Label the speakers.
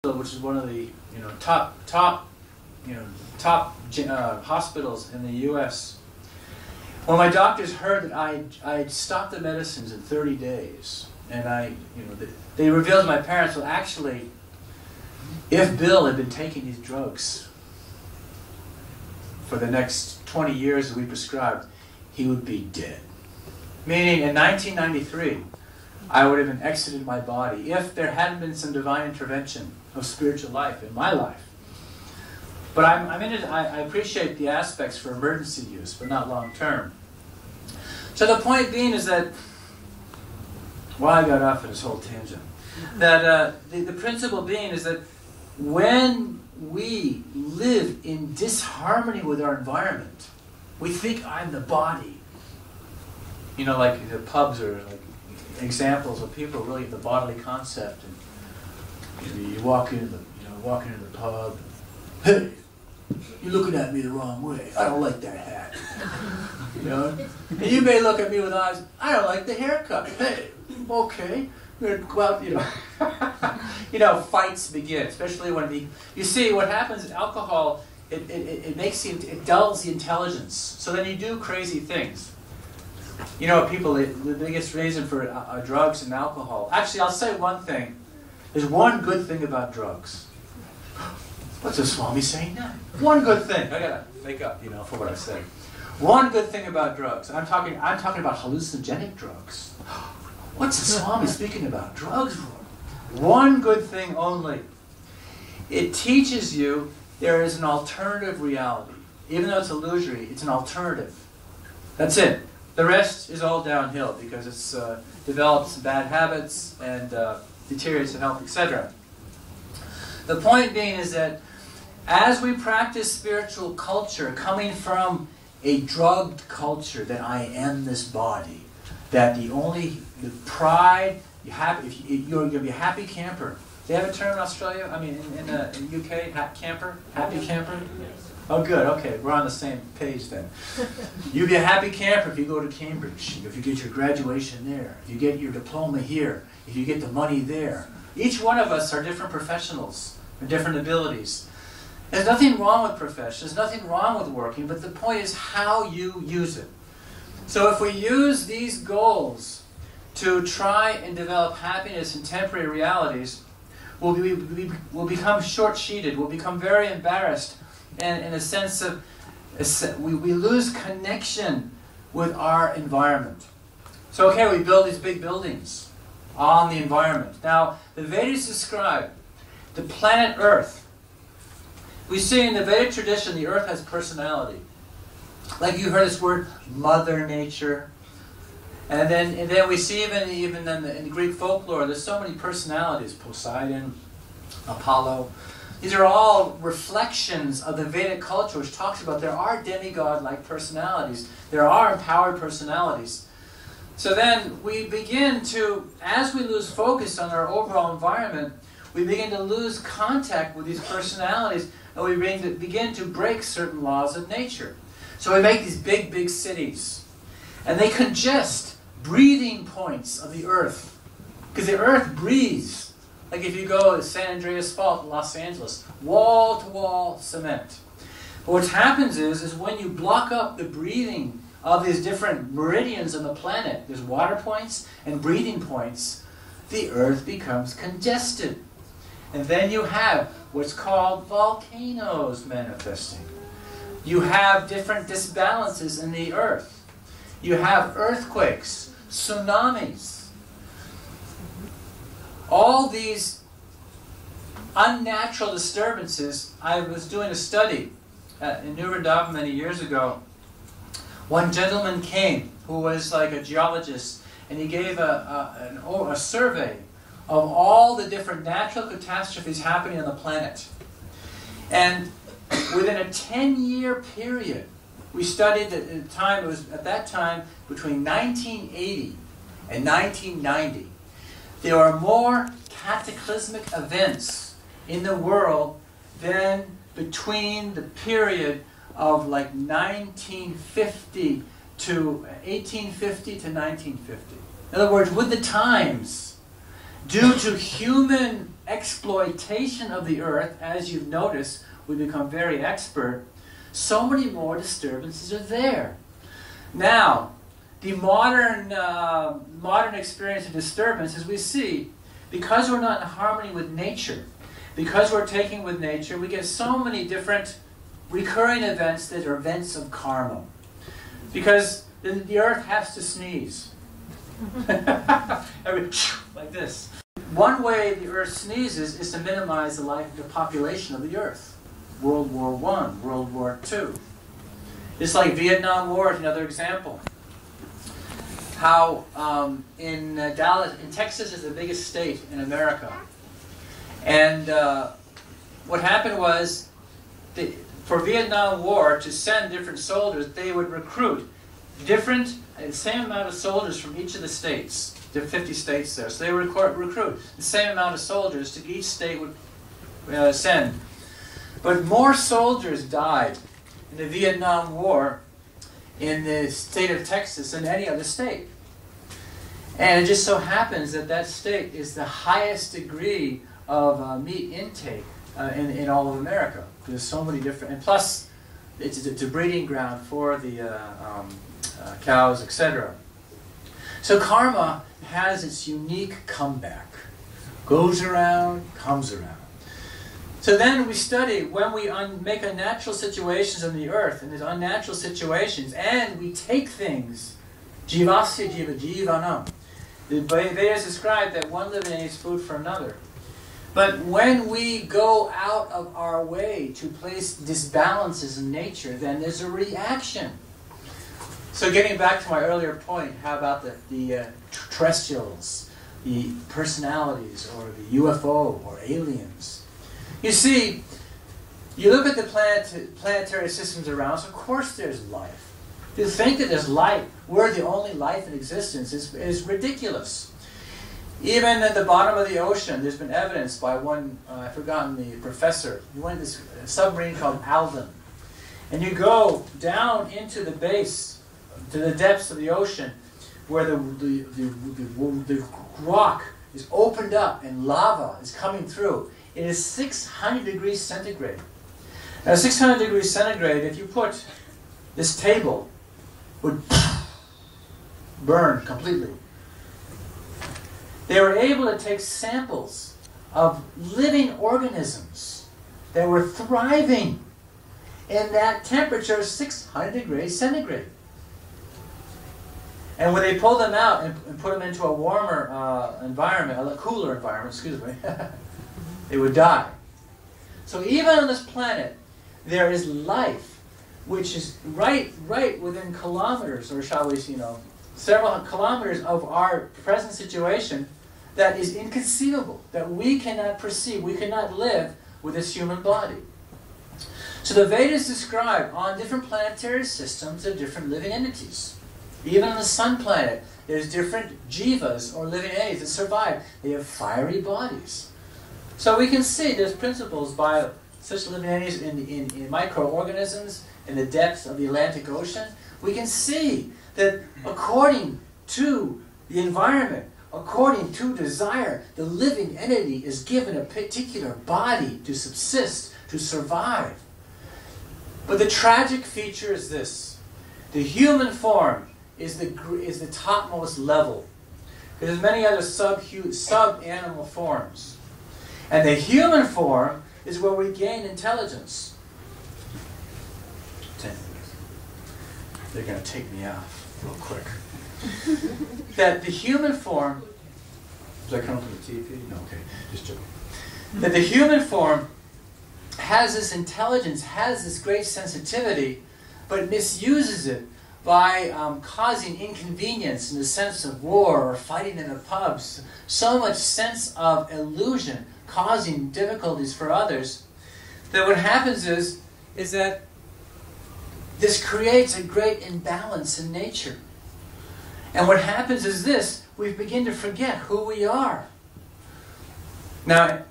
Speaker 1: which is one of the top hospitals in the U.S. When my doctors heard that I'd stopped the medicines in 30 days, and they revealed to my parents, well, actually, if Bill had been taking these drugs for the next 20 years that we prescribed, he would be dead. Meaning, in 1993, I would have been exited my body if there hadn't been some divine intervention of spiritual life in my life. But I appreciate the aspects for emergency use, but not long term. So the point being is that, well, I got off of this whole tangent. That the principle being is that when we live in disharmony with our environment, we think I'm the body. You know, like the pubs are like examples of people really the bodily concept. And you walk into the pub. Hey, you're looking at me the wrong way. I don't like that hat. And you may look at me with eyes. I don't like the haircut. Hey, okay. We're gonna go out. Fights begin, especially when you see what happens in alcohol. It dulls the intelligence. So then you do crazy things. People, the biggest reason for drugs and alcohol. Actually, I'll say one thing. There's one good thing about drugs. What's the Swami saying now? One good thing. I gotta make up, for what I say. One good thing about drugs. I'm talking about hallucinogenic drugs. What's the Swami speaking about? Drugs. One good thing only. It teaches you there is an alternative reality. Even though it's illusory, it's an alternative. That's it. The rest is all downhill because it's develops bad habits and deteriorates the health, etc. The point being is that as we practice spiritual culture, coming from a drugged culture, that I am this body, that the pride you're going to be a happy camper. Do they have a term in Australia? I mean, in the UK, happy camper. Oh, good. Okay, we're on the same page then. You'll be a happy camper if you go to Cambridge, if you get your graduation there, if you get your diploma here, if you get the money there. Each one of us are different professionals with different abilities. There's nothing wrong with profession. There's nothing wrong with working, but the point is how you use it. So if we use these goals to try and develop happiness in temporary realities, we'll become short-sheeted. We'll become very embarrassed. And in a sense of, we lose connection with our environment. So okay, we build these big buildings on the environment. Now, the Vedas describe the planet Earth. We see in the Vedic tradition the Earth has personality. Like you heard this word, Mother Nature. And then we see even in the Greek folklore, there's so many personalities. Poseidon, Apollo. These are all reflections of the Vedic culture, which talks about there are demigod-like personalities. There are empowered personalities. So then we begin to, as we lose focus on our overall environment, we begin to lose contact with these personalities, and we begin to break certain laws of nature. So we make these big, big cities, and they congest breathing points of the Earth, because the Earth breathes. Like if you go to San Andreas Fault in Los Angeles, wall-to-wall cement. But what happens is when you block up the breathing of these different meridians on the planet, there's water points and breathing points, the Earth becomes congested. And then you have what's called volcanoes manifesting. You have different disbalances in the Earth. You have earthquakes, tsunamis. All these unnatural disturbances. I was doing a study in New Vrindavan many years ago. One gentleman came who was like a geologist, and he gave a survey of all the different natural catastrophes happening on the planet. And within a 10-year period, we studied at that time between 1980 and 1990. There are more cataclysmic events in the world than between the period of like 1850 to 1950. In other words, with the times, due to human exploitation of the earth, as you've noticed, we become very expert, so many more disturbances are there. Now, the modern experience of disturbance, as we see, because we're not in harmony with nature, because we're taking with nature, we get so many different recurring events that are events of karma. Because the earth has to sneeze. Like this. One way the earth sneezes is to minimize the population of the earth. World War I, World War II. It's like Vietnam War is another example. How in Dallas, in Texas is the biggest state in America. And what happened was, for Vietnam War, to send different soldiers, they would recruit the same amount of soldiers from each of the states. There are 50 states there. So they would recruit the same amount of soldiers to each state would send. But more soldiers died in the Vietnam War in the state of Texas than any other state. And it just so happens that that state is the highest degree of meat intake in all of America. There's so many different, and plus it's a breeding ground for the cows, etc. So karma has its unique comeback. Goes around, comes around. So then we study when we make unnatural situations on the earth, and there's unnatural situations, and we take things, jivasya jiva jivanam. The Vedas describe that one living entity is food for another. But when we go out of our way to place disbalances in nature, then there's a reaction. So getting back to my earlier point, how about the terrestrials, the personalities, or the UFO, or aliens? You see, you look at the planetary systems around us, of course there's life. To think that there's life, we're the only life in existence, is ridiculous. Even at the bottom of the ocean, there's been evidence by one, I've forgotten the professor, he went in this submarine called Alvin. And you go down into the base, to the depths of the ocean, where the rock is opened up and lava is coming through. It is 600 degrees centigrade. Now 600 degrees centigrade, if you put this table, would burn completely. They were able to take samples of living organisms that were thriving in that temperature of 600 degrees centigrade. And when they pulled them out and put them into a warmer environment, a cooler environment, excuse me, they would die. So even on this planet, there is life, which is right within kilometers, or shall we say, several kilometers of our present situation, that is inconceivable, that we cannot perceive, we cannot live with this human body. So the Vedas describe on different planetary systems there are different living entities. Even on the sun planet, there's different jivas, or living entities that survive. They have fiery bodies. So we can see there's principles by such living entities in microorganisms in the depths of the Atlantic Ocean. We can see that according to the environment, according to desire, the living entity is given a particular body to subsist, to survive. But the tragic feature is this. The human form is the topmost level. There's many other sub-animal forms. And the human form is where we gain intelligence. They're going to take me out real quick. That the human form, does that come from the TV? No, okay, just joking. That the human form has this intelligence, has this great sensitivity, but misuses it by causing inconvenience in the sense of war or fighting in the pubs. So much sense of illusion, causing difficulties for others, that what happens is that this creates a great imbalance in nature. And what happens is this, we begin to forget who we are. Now,